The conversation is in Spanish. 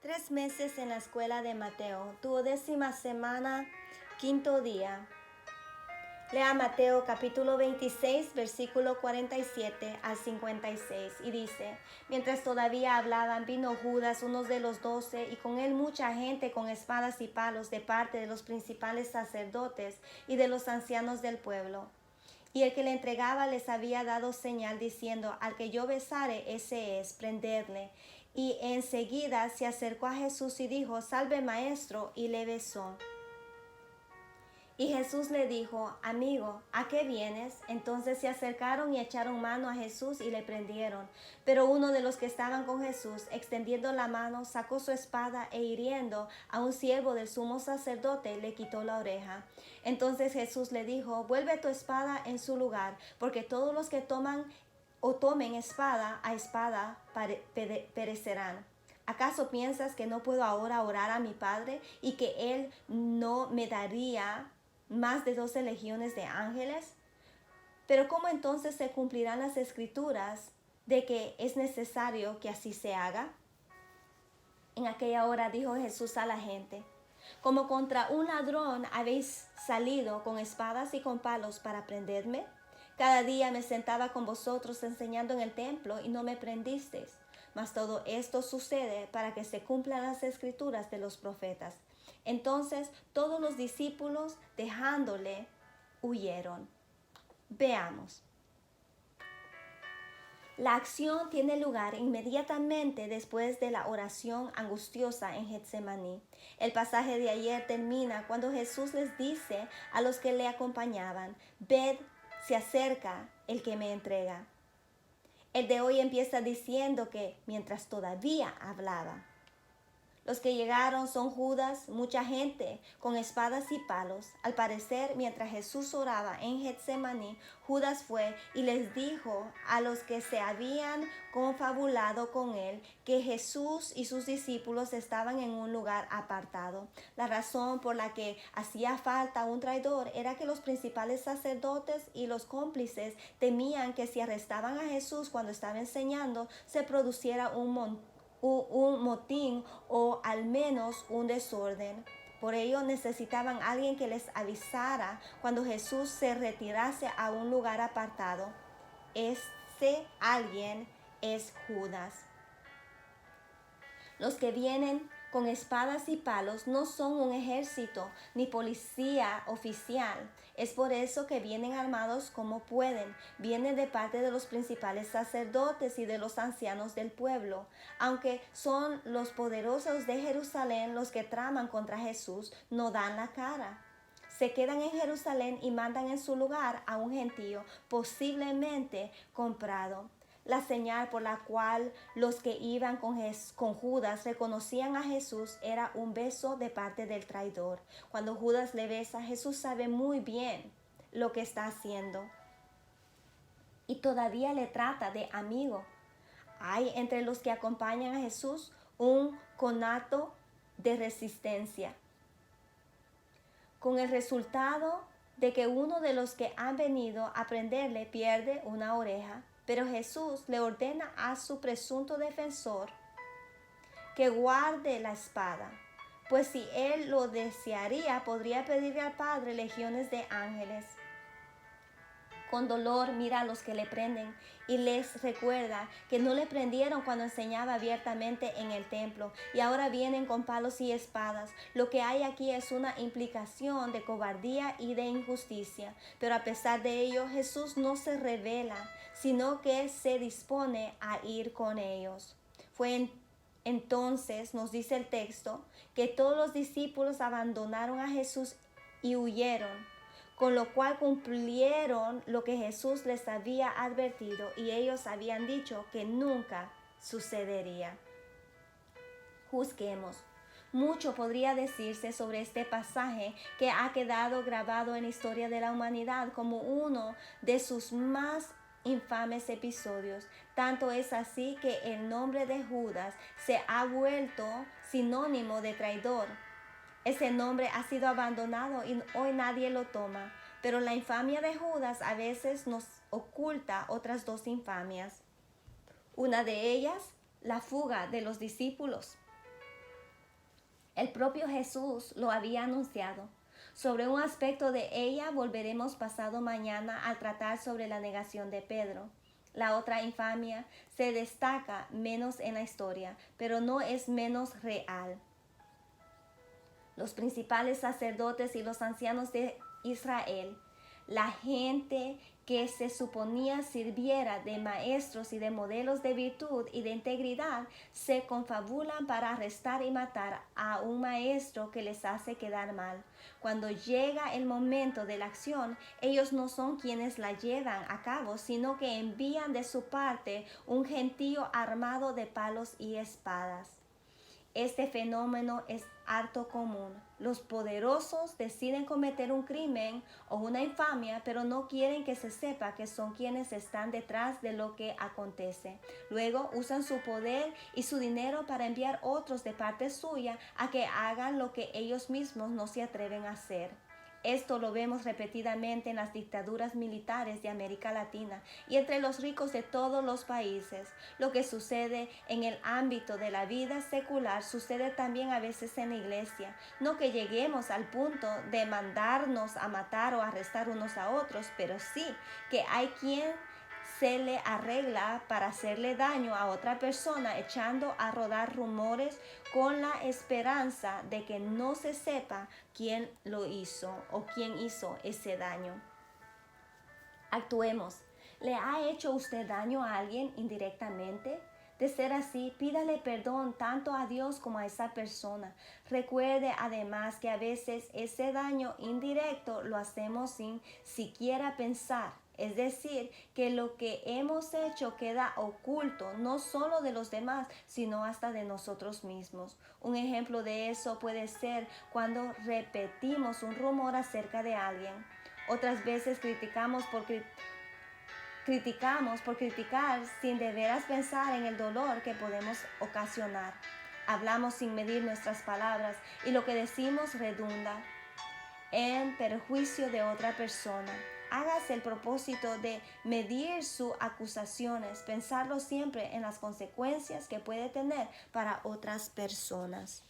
3 meses en la escuela de Mateo, 12ª semana, 5.º día. Lea Mateo capítulo 26, versículo 47 al 56, y dice: Mientras todavía hablaban, vino Judas, uno de los 12, y con él mucha gente con espadas y palos de parte de los principales sacerdotes y de los ancianos del pueblo. Y el que le entregaba les había dado señal diciendo: Al que yo besare, ese es, prendedle. Y enseguida se acercó a Jesús y dijo: Salve, maestro, y le besó. Y Jesús le dijo: Amigo, ¿a qué vienes? Entonces se acercaron y echaron mano a Jesús y le prendieron. Pero uno de los que estaban con Jesús, extendiendo la mano, sacó su espada e hiriendo a un siervo del sumo sacerdote, le quitó la oreja. Entonces Jesús le dijo: Vuelve tu espada en su lugar, porque todos los que tomen espada a espada perecerán. ¿Acaso piensas que no puedo ahora orar a mi Padre y que Él no me daría más de 12 legiones de ángeles? Pero ¿cómo entonces se cumplirán las escrituras de que es necesario que así se haga? En aquella hora dijo Jesús a la gente: ¿Como contra un ladrón habéis salido con espadas y con palos para prenderme? Cada día me sentaba con vosotros enseñando en el templo y no me prendisteis. Mas todo esto sucede para que se cumplan las escrituras de los profetas. Entonces todos los discípulos, dejándole, huyeron. Veamos. La acción tiene lugar inmediatamente después de la oración angustiosa en Getsemaní. El pasaje de ayer termina cuando Jesús les dice a los que le acompañaban: Ved, se acerca el que me entrega. El de hoy empieza diciendo que mientras todavía hablaba. Los que llegaron son Judas, mucha gente con espadas y palos. Al parecer, mientras Jesús oraba en Getsemaní, Judas fue y les dijo a los que se habían confabulado con él que Jesús y sus discípulos estaban en un lugar apartado. La razón por la que hacía falta un traidor era que los principales sacerdotes y los cómplices temían que si arrestaban a Jesús cuando estaba enseñando, se produciera un motín o al menos un desorden. Por ello necesitaban a alguien que les avisara cuando Jesús se retirase a un lugar apartado. Ese alguien es Judas. Los que vienen con espadas y palos no son un ejército ni policía oficial. Es por eso que vienen armados como pueden. Vienen de parte de los principales sacerdotes y de los ancianos del pueblo. Aunque son los poderosos de Jerusalén los que traman contra Jesús, no dan la cara. Se quedan en Jerusalén y mandan en su lugar a un gentío, posiblemente comprado. La señal por la cual los que iban con Judas reconocían a Jesús era un beso de parte del traidor. Cuando Judas le besa, Jesús sabe muy bien lo que está haciendo y todavía le trata de amigo. Hay entre los que acompañan a Jesús un conato de resistencia, con el resultado de que uno de los que han venido a prenderle pierde una oreja. Pero Jesús le ordena a su presunto defensor que guarde la espada, pues si él lo desearía, podría pedirle al Padre legiones de ángeles. Con dolor mira a los que le prenden y les recuerda que no le prendieron cuando enseñaba abiertamente en el templo y ahora vienen con palos y espadas. Lo que hay aquí es una implicación de cobardía y de injusticia, pero a pesar de ello Jesús no se revela, sino que se dispone a ir con ellos. Fue entonces, nos dice el texto, que todos los discípulos abandonaron a Jesús y huyeron, con lo cual cumplieron lo que Jesús les había advertido y ellos habían dicho que nunca sucedería. Juzguemos. Mucho podría decirse sobre este pasaje que ha quedado grabado en la historia de la humanidad como uno de sus más infames episodios. Tanto es así que el nombre de Judas se ha vuelto sinónimo de traidor. Ese nombre ha sido abandonado y hoy nadie lo toma, pero la infamia de Judas a veces nos oculta otras dos infamias. Una de ellas, la fuga de los discípulos. El propio Jesús lo había anunciado. Sobre un aspecto de ella volveremos pasado mañana al tratar sobre la negación de Pedro. La otra infamia se destaca menos en la historia, pero no es menos real. Los principales sacerdotes y los ancianos de Israel, la gente que se suponía sirviera de maestros y de modelos de virtud y de integridad, se confabulan para arrestar y matar a un maestro que les hace quedar mal. Cuando llega el momento de la acción, ellos no son quienes la llevan a cabo, sino que envían de su parte un gentío armado de palos y espadas. Este fenómeno es harto común. Los poderosos deciden cometer un crimen o una infamia, pero no quieren que se sepa que son quienes están detrás de lo que acontece. Luego usan su poder y su dinero para enviar otros de parte suya a que hagan lo que ellos mismos no se atreven a hacer. Esto lo vemos repetidamente en las dictaduras militares de América Latina y entre los ricos de todos los países. Lo que sucede en el ámbito de la vida secular sucede también a veces en la iglesia. No que lleguemos al punto de mandarnos a matar o arrestar unos a otros, pero sí que hay quien se le arregla para hacerle daño a otra persona, echando a rodar rumores con la esperanza de que no se sepa quién lo hizo o quién hizo ese daño. Actuemos. ¿Le ha hecho usted daño a alguien indirectamente? De ser así, pídale perdón tanto a Dios como a esa persona. Recuerde además que a veces ese daño indirecto lo hacemos sin siquiera pensar. Es decir, que lo que hemos hecho queda oculto, no solo de los demás, sino hasta de nosotros mismos. Un ejemplo de eso puede ser cuando repetimos un rumor acerca de alguien. Otras veces criticamos por criticar sin de veras pensar en el dolor que podemos ocasionar. Hablamos sin medir nuestras palabras y lo que decimos redunda en perjuicio de otra persona. Hágase el propósito de medir sus acusaciones, pensarlo siempre en las consecuencias que puede tener para otras personas.